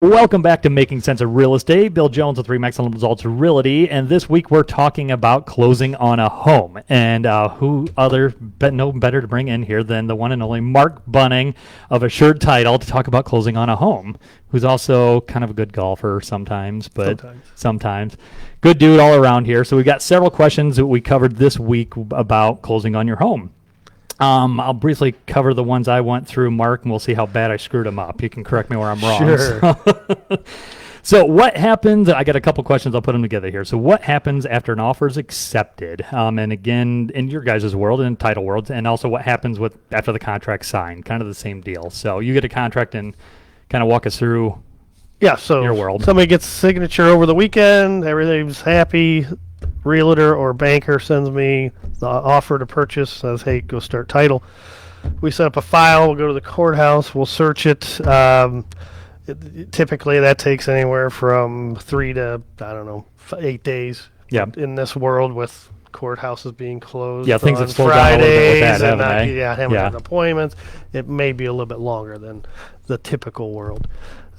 Welcome back to Making Sense of Real Estate. Bill Jones with Remax Results Realty, and this week we're talking about closing on a home. And no better to bring in here than the one and only Mark Bunting of Assured Title to talk about closing on a home, who's also kind of a good golfer sometimes. Good dude all around here. So we got several questions that we covered this week about closing on your home. I'll briefly cover the ones I went through, Mark, and we'll see how bad I screwed them up. You can correct me where I'm wrong. Sure. So what happens, I got a couple questions, I'll put them together here. So what happens after an offer is accepted? And again, in your guys' world, in title world, and also what happens after the contract's signed, kind of the same deal. So you get a contract and kind of walk us through your world. Somebody gets a signature over the weekend, everything's happy. Realtor or banker sends me the offer to purchase, says, hey, go start title. We set up a file, we'll go to the courthouse, we'll search it. Typically that takes anywhere from 3 to, 8 days. Yeah. In this world with courthouses being closed. Yeah, things on have slowed down a little bit with that, haven't they? Having appointments. It may be a little bit longer than the typical world.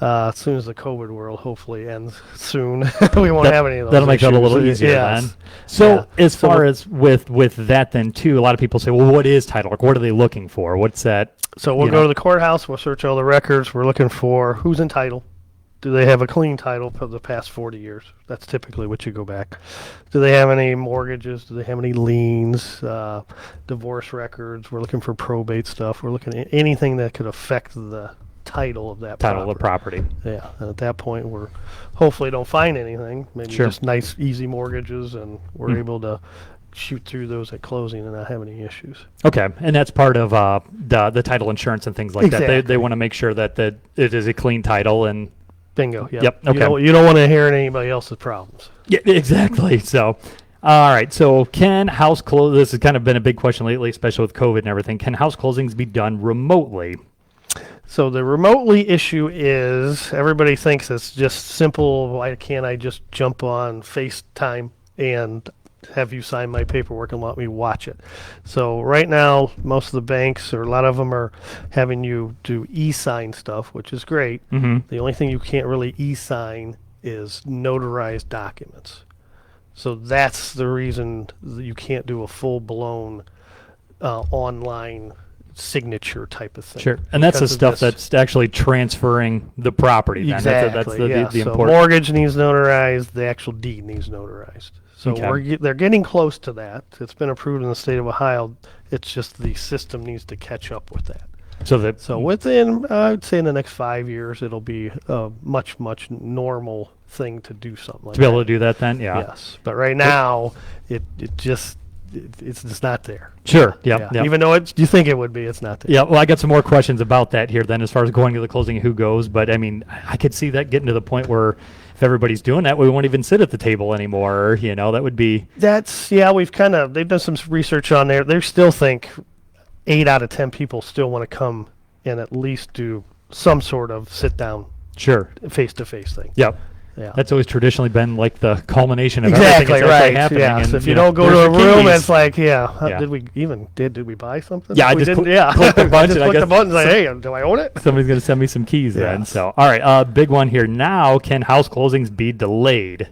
As soon as the COVID world hopefully ends soon, we won't have any of those. That'll make issues. that a little easier then. So as far as with that then too, a lot of people say, well, what is title? Like, what are they looking for? What's that? So we'll go to the courthouse, we'll search all the records. We're looking for who's in title. Do they have a clean title for the past 40 years? That's typically what you go back. Do they have any mortgages? Do they have any liens? Divorce records? We're looking for probate stuff. We're looking at anything that could affect the title of that title of the property. Yeah, and at that point we're hopefully don't find anything, maybe just nice easy mortgages, and we're able to shoot through those at closing and not have any issues. Okay, and that's part of the title insurance and things like that. They want to make sure that it is a clean title and bingo. Yep. Okay. You don't want to inherit anybody else's problems. Yeah, exactly. So all right, so can house close? This has kind of been a big question lately, especially with COVID and everything. Can house closings be done remotely? So the remotely issue is everybody thinks it's just simple. Why can't I just jump on FaceTime and have you sign my paperwork and let me watch it? So right now, most of the banks, or a lot of them, are having you do e-sign stuff, which is great. Mm-hmm. The only thing you can't really e-sign is notarized documents. So that's the reason that you can't do a full-blown online signature type of thing. Sure, and that's the stuff that's actually transferring the property. Then. Exactly. That's the so important. Mortgage needs notarized. The actual deed needs notarized. So they're getting close to that. It's been approved in the state of Ohio. It's just the system needs to catch up with that. So within, I would say in the next 5 years, it'll be a much normal thing to do something like that. To be able to do that then, yeah. Yes, but right now, it's just not there. Sure. Yep. Even though you think it would be, it's not there. Yeah. Well, I got some more questions about that here then, as far as going to the closing and who goes. But I mean, I could see that getting to the point where if everybody's doing that, we won't even sit at the table anymore. That would be. They've done some research on there. They still think 8 out of 10 people still want to come and at least do some sort of sit down, face-to-face thing. Yep. Yeah. That's always traditionally been like the culmination of everything that's right. happening. Yeah. And, so if you don't go to a room, it's like, did we buy something? Yeah, click the button and say, hey, do I own it? Somebody's going to send me some keys then. So, all right, big one here. Now, can house closings be delayed?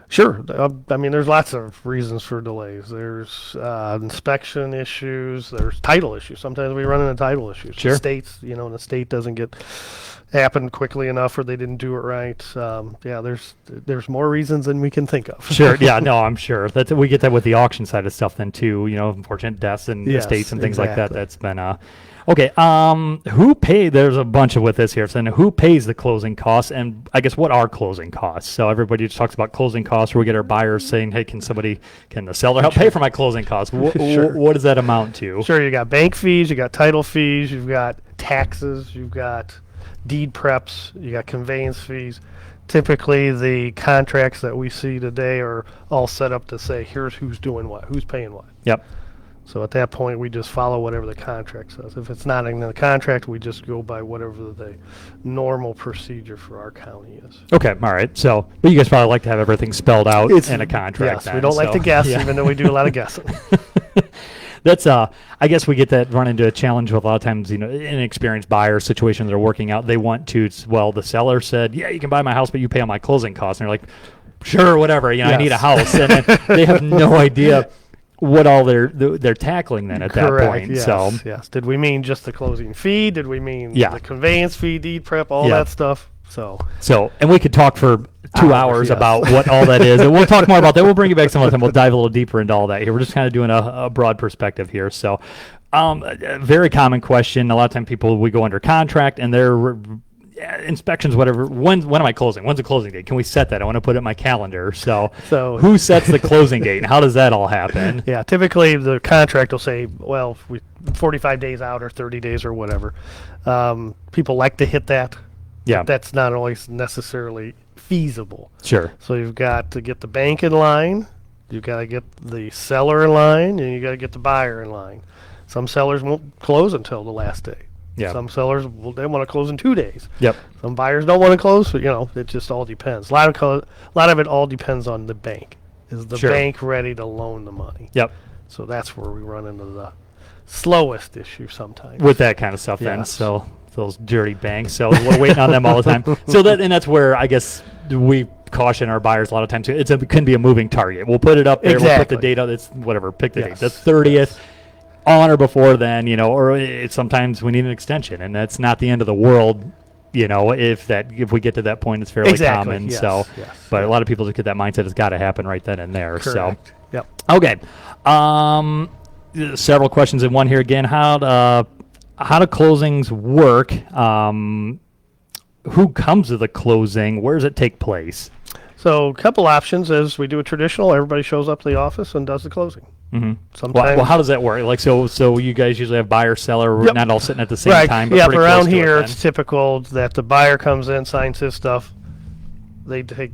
Sure. There's lots of reasons for delays. There's inspection issues. There's title issues. Sometimes we run into title issues. Sure. States, the state doesn't happen quickly enough, or they didn't do it right. There's more reasons than we can think of. Sure. Yeah. No, I'm sure we get that with the auction side of stuff then too. Unfortunate deaths and estates and things like that. That's been okay. Who pay? There's a bunch with this here. So who pays the closing costs? And I guess what are closing costs? So everybody just talks about closing costs. Where we get our buyers saying, "Hey, can the seller help pay for my closing costs?" What does that amount to? Sure. You got bank fees. You got title fees. You've got taxes. You've got deed preps, you got conveyance fees. Typically, the contracts that we see today are all set up to say, here's who's doing what, who's paying what. Yep. So at that point, we just follow whatever the contract says. If it's not in the contract, we just go by whatever the normal procedure for our county is. Okay, all right. So, but you guys probably like to have everything spelled out in a contract. Yes, we don't like to guess, even though we do a lot of guessing. that's I guess we get that run into a challenge with a lot of times, inexperienced buyer situation they're working out. They want to, well, the seller said, yeah, you can buy my house, but you pay all my closing costs. And they're like, sure, whatever, I need a house. And then they have no idea what all they're tackling then at that point. Yes, So yes. Did we mean just the closing fee? Did we mean Yeah. the conveyance fee, deed prep, all Yeah. that stuff? So and we could talk for 2 hours yes. about what all that is. And we'll talk more about that. We'll bring you back some other time. We'll dive a little deeper into all that here. We're just kind of doing a broad perspective here. So a very common question. A lot of time we go under contract and they're inspections, whatever. When am I closing? When's the closing date? Can we set that? I want to put it in my calendar. So who sets the closing date and how does that all happen? yeah, typically the contract will say, well, 45 days out or 30 days or whatever. People like to hit that. Yeah. But that's not always necessarily feasible. Sure. So you've got to get the bank in line, you've got to get the seller in line, and you got to get the buyer in line. Some sellers won't close until the last day. Yeah. Some sellers they want to close in 2 days. Yep. Some buyers don't want to close, so it just all depends. A lot of it all depends on the bank. Is the Sure. bank ready to loan the money? Yep. So that's where we run into the slowest issue sometimes. With that kind of stuff then. Yes. So those dirty banks. So we're waiting on them all the time. So that's where I guess we caution our buyers a lot of times. It can be a moving target. We'll put it up there. We'll put the Exactly. date on. It's whatever. Pick the date. Yes. The 30th. On or before then, or sometimes we need an extension, and that's not the end of the world, if we get to that point, it's fairly Exactly. common. Yes. So, Yes. but a lot of people just get that mindset it's got to happen right then and there. Correct. Yep. So, okay, several questions in one here again. How do closings work? Who comes to the closing? Where does it take place? So a couple options is we do a traditional. Everybody shows up to the office and does the closing. Mm-hmm. Sometimes. Well, how does that work? Like, so you guys usually have buyer, seller, Yep. not all sitting at the same right. time. But Yep. pretty Around close to it here, then. it's typical that the buyer comes in, signs his stuff. They take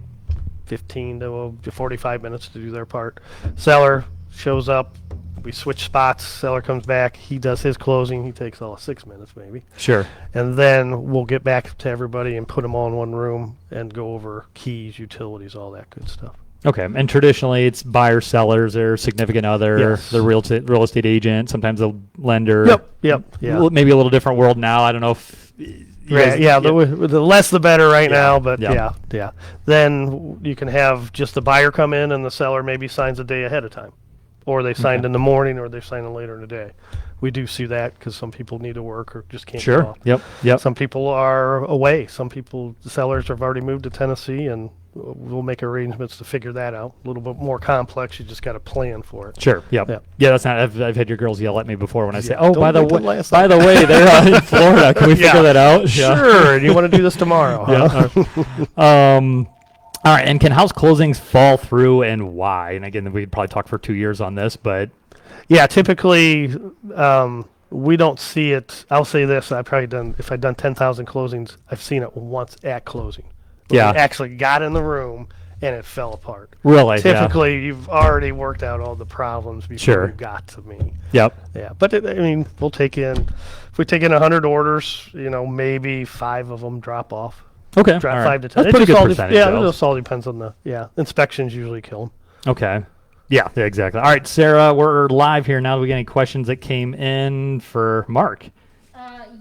15 to 45 minutes to do their part. Seller shows up. We switch spots. Seller comes back. He does his closing. He takes all of 6 minutes maybe. Sure. And then we'll get back to everybody and put them all in one room and go over keys, utilities, all that good stuff. Okay, and traditionally it's buyer, sellers, or significant other, Yes. the real estate agent, sometimes the lender. Yep. Yeah. Maybe a little different world now. I don't know if. Yeah. The less the better right Yeah, now, but yeah. yeah. Then you can have just the buyer come in and the seller maybe signs a day ahead of time. Or they signed Okay. in the morning or they signed later in the day. We do see that because some people need to work or just can't get Sure. off. Yep. Some people are away. The sellers have already moved to Tennessee, and we'll make arrangements to figure that out. A little bit more complex. You just got to plan for it. Sure. Yep. Yeah. Yeah. That's not. I've had your girls yell at me before when I say, Yeah, "Oh, don't by the wait till way, last by night." the way, they're in Florida. Can we Yeah. figure that out?" Sure. And you want to do this tomorrow? Huh? Yeah. All right. And can house closings fall through, and why? And again, we'd probably talk for 2 years on this, but Yeah, typically we don't see it. I'll say this: if I've done 10,000 closings, I've seen it once at closing. Where Yeah. we actually got in the room and it fell apart. really, yeah. Typically, you've already worked out all the problems before Sure. you got to me. Yep. Yeah, but we'll take in. If we take in 100 orders, maybe 5 of them drop off. Okay. Drop all right. 5 to 10. That's pretty It just good all percentage. Yeah, though. it just all depends on the inspections usually kill them. Okay. Yeah, exactly. All right, Sarah, we're live here now. Do we get any questions that came in for Mark?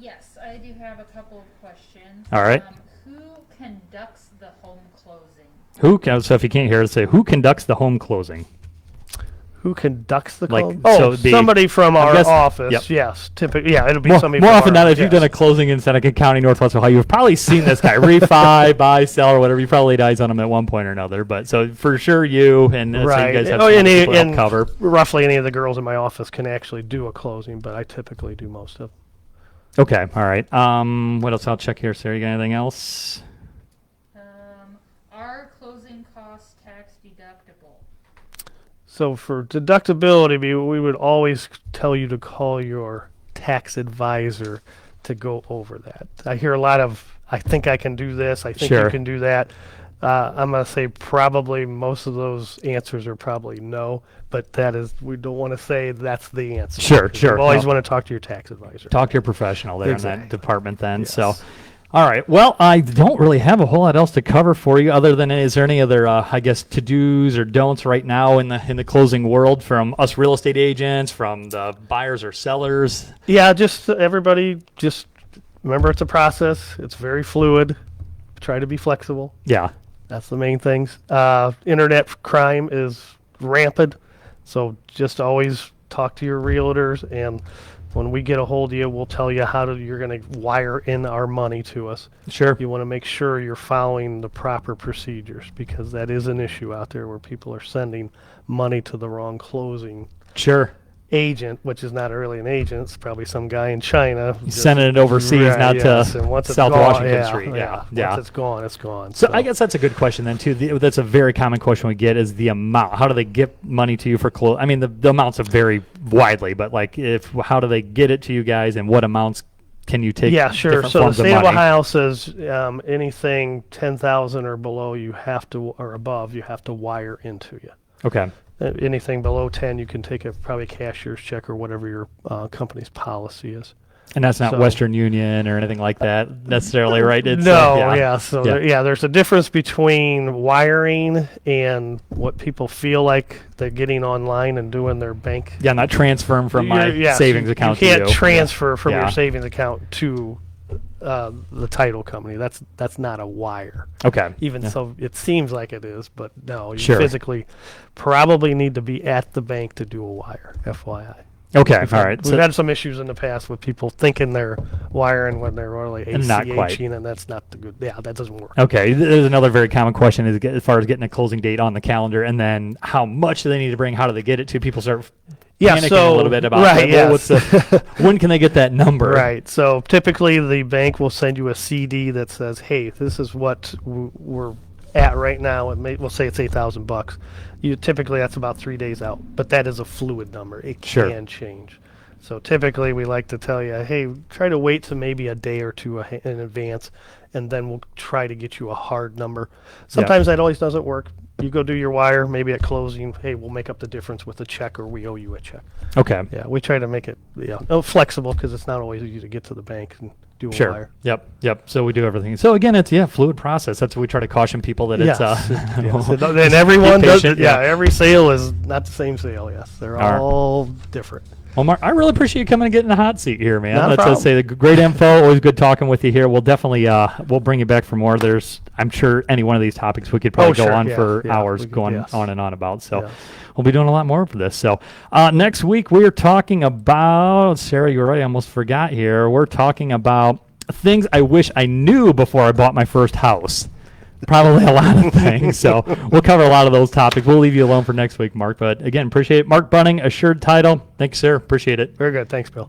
Yes, I do have a couple of questions. All right. Who conducts the home closing? So if you can't hear it, say, who conducts the home closing? Who conducts the Like, closing? so it'd be- somebody from our guess- office. yep. Yes, typically. Yeah, it'll be More somebody. From often our, than not, if you've done a closing in Seneca County, Northwest Ohio, you've probably seen this guy, refi, buy, sell, or whatever. You probably laid eyes on him at one point or another. But so for sure you, and so right. you guys have Oh, some and, people to help and cover. roughly any of the girls in my office can actually do a closing, but I typically do most of them. Okay, all right. What else? I'll check here, Sarah. You got anything else? Are closing costs tax deductible? So for deductibility, we would always tell you to call your tax advisor to go over that. I hear a lot of, I think I can do this, I think Sure. you can do that. I'm going to say probably most of those answers are probably no, but we don't want to say that's the answer. Sure. You always No. want to talk to your tax advisor. Talk to your professional there in Exactly. that department then. Yes. So, All right. Well, I don't really have a whole lot else to cover for you other than is there any other, I guess, to-dos or don'ts right now in the closing world from us real estate agents, from the buyers or sellers? Yeah, just everybody, just remember it's a process. It's very fluid. Try to be flexible. Yeah. That's the main things. Internet crime is rampant, so just always talk to your realtors, and when we get a hold of you, we'll tell you you're going to wire in our money to us. Sure. You want to make sure you're following the proper procedures, because that is an issue out there where people are sending money to the wrong closing Sure. agent, which is not really an agent. It's probably some guy in China just Sending it overseas, Right, not yes, to and once it's South gone, Washington Street. Yeah. Once it's gone, it's gone. So I guess that's a good question then too. That's a very common question we get is the amount. How do they get money to you for close? I mean, the amounts vary widely, but like how do they get it to you guys, and what amounts can you take? Yeah, sure. different So the forms state of money? Ohio says anything 10,000 or below, or above, you have to wire into you. Okay. Anything below 10, you can take probably a cashier's check or whatever your company's policy is. And that's not So- Western Union or anything like that necessarily, right? It's, No, yeah. yeah. So Yeah. there's a difference between wiring and what people feel like they're getting online and doing their bank. Yeah, not transferring from my Yes, savings account You can't to you. transfer from Yeah. your savings account to the title company. That's not a wire. Okay. Even Yeah. so, it seems like it is, but no, you Sure. physically probably need to be at the bank to do a wire. FYI. Okay. We've All had- right. We've had some issues in the past with people thinking they're wiring when they're really And not quite. ACHing, and that's not the good. Yeah, that doesn't work. Okay, there's another very common question is as far as getting a closing date on the calendar, and then how much do they need to bring? How do they get it to? People start Yeah, panicking so a little bit about right, well, yes. what's the, when can they get that number? Right. So typically, the bank will send you a CD that says, "Hey, this is what we're at right now." We'll say it's $8,000. Typically that's about 3 days out, but that is a fluid number. It Sure. can change. So typically, we like to tell you, "Hey, try to wait to maybe a day or two in advance, and then we'll try to get you a hard number." Sometimes that always doesn't work. You go do your wire, maybe at closing. Hey, we'll make up the difference with a check, or we owe you a check. Okay. Yeah, we try to make it flexible, because it's not always easy to get to the bank and do a Sure. wire. Yep. So we do everything. So again, it's fluid process. That's what we try to caution people that Yes, it's yes. And everyone be does. patient, Yeah, every sale is not the same sale. Yes, they're All right. all different. Well, Mark, I really appreciate you coming and getting the hot seat here, man. Not a Let's problem. say the great info. Always good talking with you here. We'll definitely we'll bring you back for more. I'm sure any one of these topics we could probably go sure, on yeah, for yeah, hours, we could, going yes. on and on about. So Yes. we'll be doing a lot more for this. So next week we are talking about Sarah. You already almost forgot here. We're talking about things I wish I knew before I bought my first house. Probably a lot of things. So we'll cover a lot of those topics. We'll leave you alone for next week, Mark. But again, appreciate it. Mark Bunting, Assured Title. Thanks, sir. Appreciate it. Very good. Thanks, Bill.